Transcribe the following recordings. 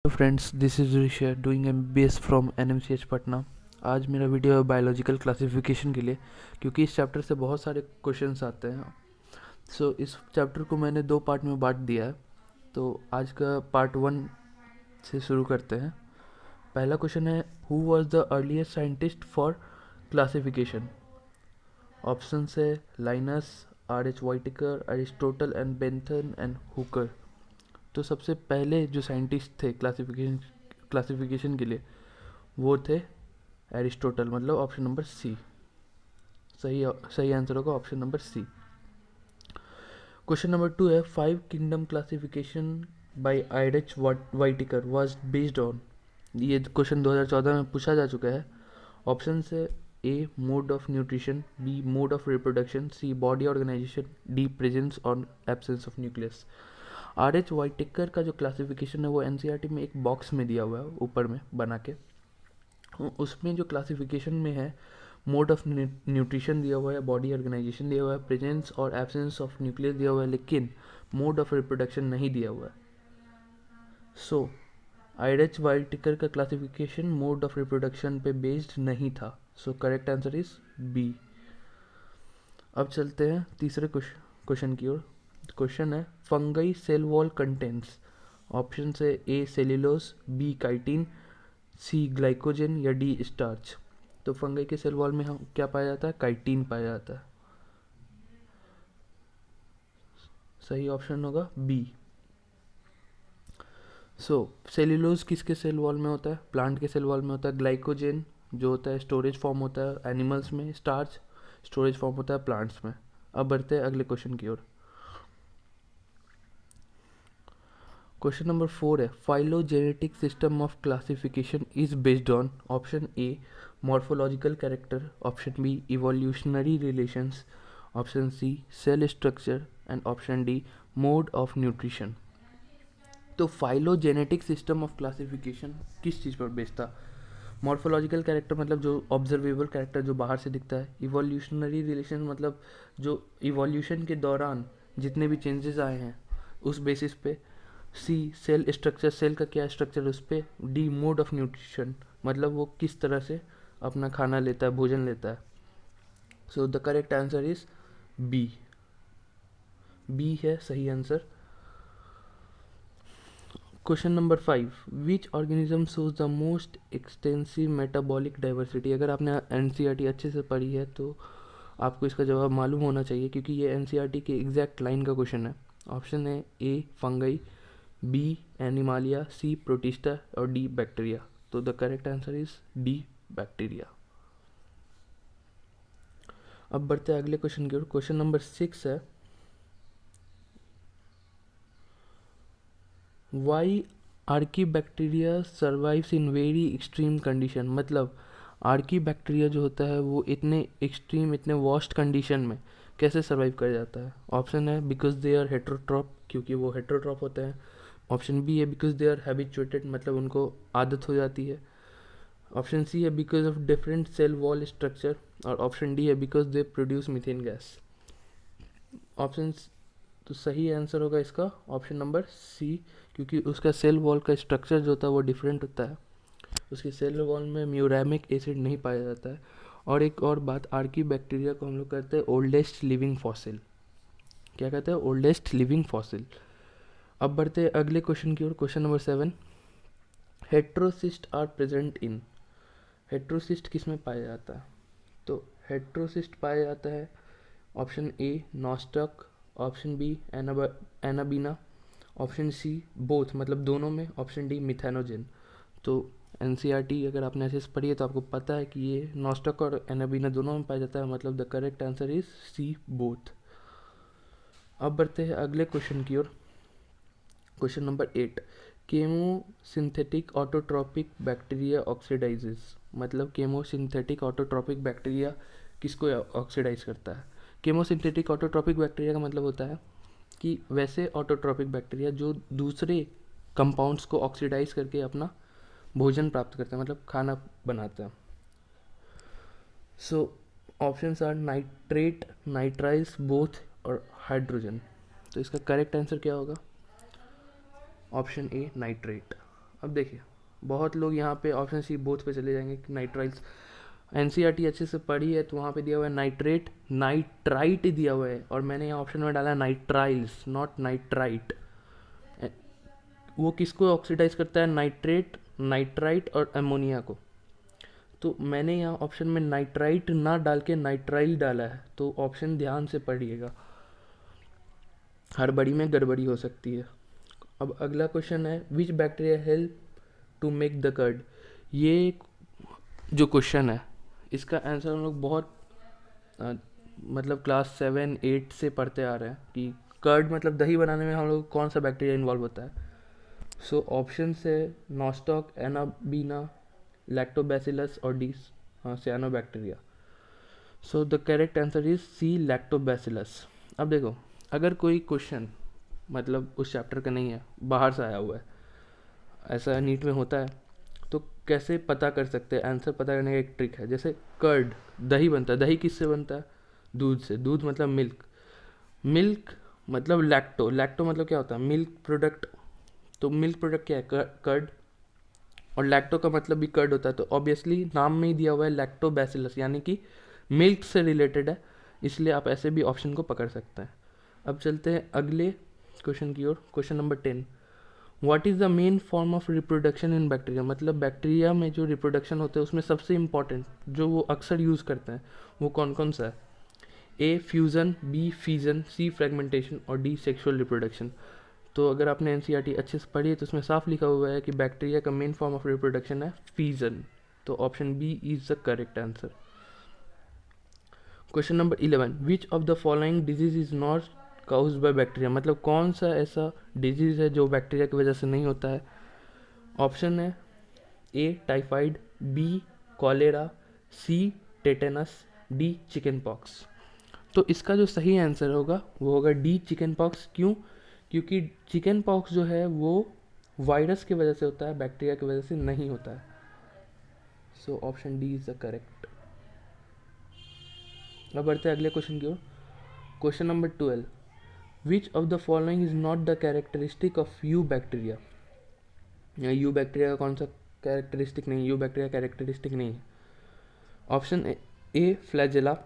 Friends, this is Rishi doing MBBS from NMCH Patna. आज मेरा video है बायोलॉजिकल क्लासिफिकेशन के लिए, क्योंकि इस चैप्टर से बहुत सारे क्वेश्चंस आते हैं। इस चैप्टर को मैंने दो पार्ट में बांट दिया है। तो आज का पार्ट 1 से शुरू करते हैं। पहला क्वेश्चन है, who was the earliest scientist for classification? Option है Linnaeus, R.H. Whittaker, Aristotle and Bentham and Hooker. तो सबसे पहले जो साइंटिस्ट थे क्लासिफिकेशन के लिए वो थे एरिस्टोटल, मतलब ऑप्शन नंबर सी। सही सही आंसर होगा option number C. Question number 2 है, 5 kingdom classification by R H Whittaker was based on. ये क्वेश्चन 2014 में पूछा जा चुका है। ऑप्शन है A mode of nutrition, B mode of reproduction, C body organisation, D presence और absence of nucleus. R.H. Whittaker का जो क्लासिफिकेशन है वो NCERT में एक बॉक्स में दिया हुआ है ऊपर में बना के। उसमें जो क्लासिफिकेशन में है, मोड ऑफ न्यूट्रिशन दिया हुआ है, बॉडी ऑर्गेनाइजेशन दिया हुआ है, प्रेजेंस और एब्सेंस ऑफ न्यूक्लियस दिया हुआ है, लेकिन मोड ऑफ रिप्रोडक्शन नहीं दिया हुआ है। सो R.H. वाइटिकर का क्लासिफिकेशन मोड ऑफ रिप्रोडक्शन पे बेस्ड नहीं था। So correct answer is B. अब चलते हैं तीसरे क्वेश्चन की ओर। क्वेश्चन है, fungi cell wall contents. Option से A cellulose, B chitin, C glycogen या डी स्टार्च। तो फंगई के सेल वॉल में हम क्या पाया जाता है? काइटिन पाया जाता है। सही ऑप्शन होगा बी। सेल्यूलोज किसके सेल वॉल में होता है? प्लांट के सेल वॉल में होता है। ग्लाइकोजन जो होता है स्टोरेज फॉर्म होता है एनिमल्स में, स्टार्च स्टोरेज फॉर्म होता है प्लांट्स में। अब बढ़ते हैं अगले क्वेश्चन की ओर। क्वेश्चन नंबर 4 है, phylogenetic system of classification is based on. Option A morphological character, option B evolutionary relations, option C cell structure and option D mode of nutrition. तो फाइलोजेनेटिक सिस्टम ऑफ क्लासिफिकेशन किस चीज़ पर based था? Morphological character मतलब जो observable character जो बाहर से दिखता है। इवोल्यूशनरी रिलेशन मतलब जो इवोल्यूशन के दौरान जितने भी चेंजेस आए हैं उस बेसिस पे। सी सेल स्ट्रक्चर, सेल का क्या स्ट्रक्चर उस पर। डी मोड ऑफ न्यूट्रिशन मतलब वो किस तरह से अपना खाना लेता है, भोजन लेता है। So the correct answer is B. B है सही answer. Question number 5, which organism shows the most extensive metabolic diversity. अगर आपने NCERT अच्छे से पढ़ी है तो आपको इसका जवाब मालूम होना चाहिए, क्योंकि ये NCERT के एग्जैक्ट लाइन का क्वेश्चन है। ऑप्शन है ए फंगई, बी एनिमालिया, सी प्रोटिस्टा और डी बैक्टीरिया। तो the correct answer is D bacteria. अब बढ़ते हैं अगले क्वेश्चन की ओर। क्वेश्चन नंबर 6 है, why archaebacteria survives in very extreme condition. मतलब आर्की बैक्टीरिया जो होता है वो इतने एक्सट्रीम, इतने वर्स्ट कंडीशन में कैसे सर्वाइव कर जाता है? ऑप्शन है बिकॉज दे आर हेट्रोट्रॉप, क्योंकि वो हेट्रोट्रॉप होते हैं। ऑप्शन बी है बिकॉज दे आर हैबिचुएटेड, मतलब उनको आदत हो जाती है। ऑप्शन सी है because of different cell wall structure और ऑप्शन डी है because they produce methane gas. Option तो सही आंसर होगा इसका ऑप्शन नंबर सी, क्योंकि उसका सेल वॉल का स्ट्रक्चर जो होता है वो डिफरेंट होता है। उसके सेल वॉल में म्यूरामिक एसिड नहीं पाया जाता है। और एक और बात, आर्की बैक्टीरिया को हम लोग कहते हैं ओल्डेस्ट लिविंग फॉसिल। क्या कहते हैं? Oldest living fossil. अब बढ़ते हैं अगले क्वेश्चन की ओर। Question number 7, heterocyst are present in. Heterocyst किस में पाया जाता है? तो हेट्रोसिस्ट पाया जाता है option A Nostoc, option B Anabaena, option C both मतलब दोनों में, ऑप्शन डी मिथेनोजेन। तो NCERT अगर आपने ऐसे पढ़ी है तो आपको पता है कि ये नॉस्टक और एनाबीना दोनों में पाया जाता है, मतलब the correct answer is C both. अब बढ़ते हैं अगले क्वेश्चन की ओर। Question number 8, chemosynthetic autotrophic bacteria oxidises. मतलब केमोसिंथेटिक ऑटोट्रॉपिक बैक्टीरिया किसको ऑक्सीडाइज करता है? केमोसिंथेटिक ऑटोट्रॉपिक बैक्टीरिया का मतलब होता है कि वैसे ऑटोट्रॉपिक बैक्टीरिया जो दूसरे कंपाउंड्स को ऑक्सीडाइज करके अपना भोजन प्राप्त करते हैं, मतलब खाना बनाते हैं। So options are nitrate, nitriles, both और हाइड्रोजन। तो इसका करेक्ट आंसर क्या होगा? Option A nitrate. अब देखिए, बहुत लोग यहाँ पे ऑप्शन सी बोथ पे चले जाएंगे कि नाइट्राइल्स। एनसीईआरटी अच्छे से पढ़ी है तो वहाँ पे दिया हुआ है नाइट्रेट, नाइट्राइट दिया हुआ है, और मैंने यहाँ ऑप्शन में डाला नाइट्राइल्स, नॉट नाइट्राइट। वो किसको ऑक्सीडाइज करता है? नाइट्रेट, नाइट्राइट और अमोनिया को। तो मैंने यहाँ ऑप्शन में नाइट्राइट ना डाल के नाइट्राइल डाला है, तो ऑप्शन ध्यान से पढ़िएगा, हड़बड़ी में गड़बड़ी हो सकती है। अब अगला क्वेश्चन है, which bacteria help to make the curd. ये जो क्वेश्चन है इसका आंसर हम लोग बहुत मतलब क्लास 7-8 से पढ़ते आ रहे हैं कि कर्ड मतलब दही बनाने में हम लोग कौन सा बैक्टीरिया इन्वॉल्व होता है। सो ऑप्शन है नॉस्टॉक, एनाबीना, लैक्टोबैसिलस और D cyanobacteria. So the correct answer is C, Lactobacillus. अब देखो, अगर कोई क्वेश्चन मतलब उस चैप्टर का नहीं है, बाहर से आया हुआ है, ऐसा नीट में होता है, तो कैसे पता कर सकते हैं? आंसर पता करने का एक ट्रिक है। जैसे कर्ड, दही बनता है, दही किससे बनता है? दूध से। दूध मतलब मिल्क, मिल्क मतलब लैक्टो, लैक्टो मतलब क्या होता है? Milk product. तो मिल्क प्रोडक्ट क्या है? कर्ड। और लैक्टो का मतलब भी कर्ड होता है, तो ऑब्वियसली नाम में ही दिया हुआ है लैक्टोबैसिलस, यानी कि मिल्क से रिलेटेड है, इसलिए आप ऐसे भी ऑप्शन को पकड़ सकते हैं। अब चलते हैं अगले क्वेश्चन की ओर। Question number 10, what is the main form of reproduction in bacteria. मतलब बैक्टीरिया में जो रिप्रोडक्शन होता है उसमें सबसे इंपॉर्टेंट जो वो अक्सर यूज़ करते हैं वो कौन कौन सा है? ए फ्यूज़न, बी फीजन, सी फ्रेगमेंटेशन और डी सेक्सुअल रिप्रोडक्शन। तो अगर आपने एनसीईआरटी अच्छे से पढ़ी है तो उसमें साफ लिखा हुआ है कि बैक्टीरिया का मेन फॉर्म ऑफ रिप्रोडक्शन है फीजन। तो option B is the correct answer. Question number 11, which of the following disease is not caused by bacteria. मतलब कौन सा ऐसा डिजीज है जो बैक्टीरिया की वजह से नहीं होता है? ऑप्शन है ए टाइफाइड, बी कॉलेरा, सी टेटेनस, डी चिकन पॉक्स। तो इसका जो सही आंसर होगा वो होगा डी चिकन पॉक्स। क्यों? क्योंकि चिकन पॉक्स जो है वो वायरस की वजह से होता है, बैक्टीरिया की वजह से नहीं होता है। So option D is the correct. अब बढ़ते हैं अगले क्वेश्चन की ओर। Question number 12, which of the following is not the characteristic of eubacteria. Eubacteria का कौन सा कैरेक्टरिस्टिक नहीं? यू बैक्टीरिया कैरेक्टरिस्टिक नहीं है। Option A flagella,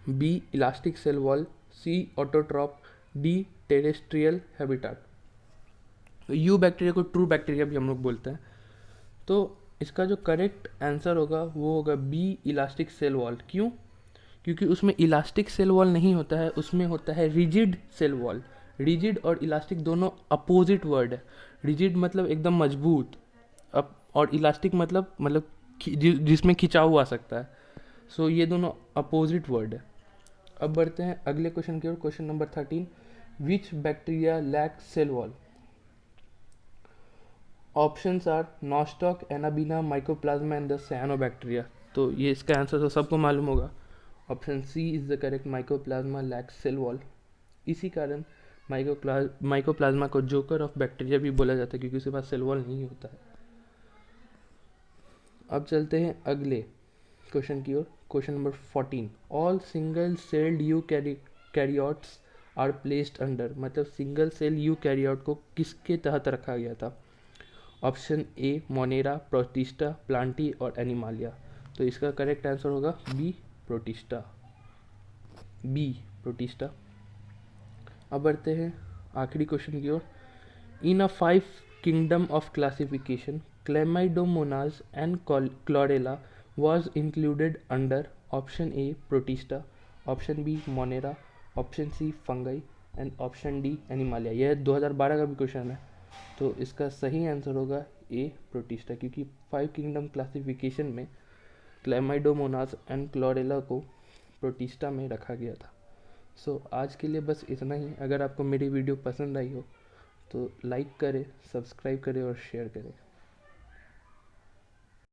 B elastic cell wall, C autotroph, D terrestrial habitat. Eubacteria को true bacteria भी हम लोग बोलते हैं। तो इसका जो करेक्ट आंसर होगा वो होगा बी इलास्टिक सेल वॉल। क्यों? क्योंकि उसमें इलास्टिक सेल वॉल नहीं होता है, उसमें होता है रिजिड सेल वॉल। रिजिड और इलास्टिक दोनों अपोजिट वर्ड है। रिजिड मतलब एकदम मजबूत, अब और इलास्टिक मतलब जिसमें खिंचाव आ सकता है। सो ये दोनों अपोजिट वर्ड है। अब बढ़ते हैं अगले क्वेश्चन की ओर। Question number 13, which bacteria lack cell wall. Options are Nostoc, Anabaena, mycoplasma and the cyanobacteria. तो ये इसका आंसर तो सबको मालूम होगा, option C is the correct, mycoplasma lack cell wall. इसी कारण माइकोप्लाज्मा को जोकर ऑफ बैक्टीरिया भी बोला जाता है क्योंकि उसके पास सेल वॉल नहीं होता है। अब चलते हैं अगले क्वेश्चन की ओर। Question number 14, all single celled eukaryotes are placed under. मतलब सिंगल सेल यू कैरियोट को किसके तहत रखा गया था? Option A Monera, Protista, Plantae और एनिमालिया। तो इसका करेक्ट आंसर होगा बी प्रोटिस्टा, बी प्रोटिस्टा। अब बढ़ते हैं आखिरी क्वेश्चन की ओर। In a 5 kingdom of classification Chlamydomonas and Chlorella was included under option A Protista, option B Monera, option C fungi and option D Animalia. यह 2012 का भी क्वेश्चन है, तो इसका सही आंसर होगा ए प्रोटिस्टा, क्योंकि 5 किंगडम क्लासिफिकेशन में क्लेमाइडोमोनास एंड क्लोरेला को प्रोटिस्टा में रखा गया था। सो आज के लिए बस इतना ही। अगर आपको मेरी वीडियो पसंद आई हो तो लाइक करें, सब्सक्राइब करें और शेयर करें।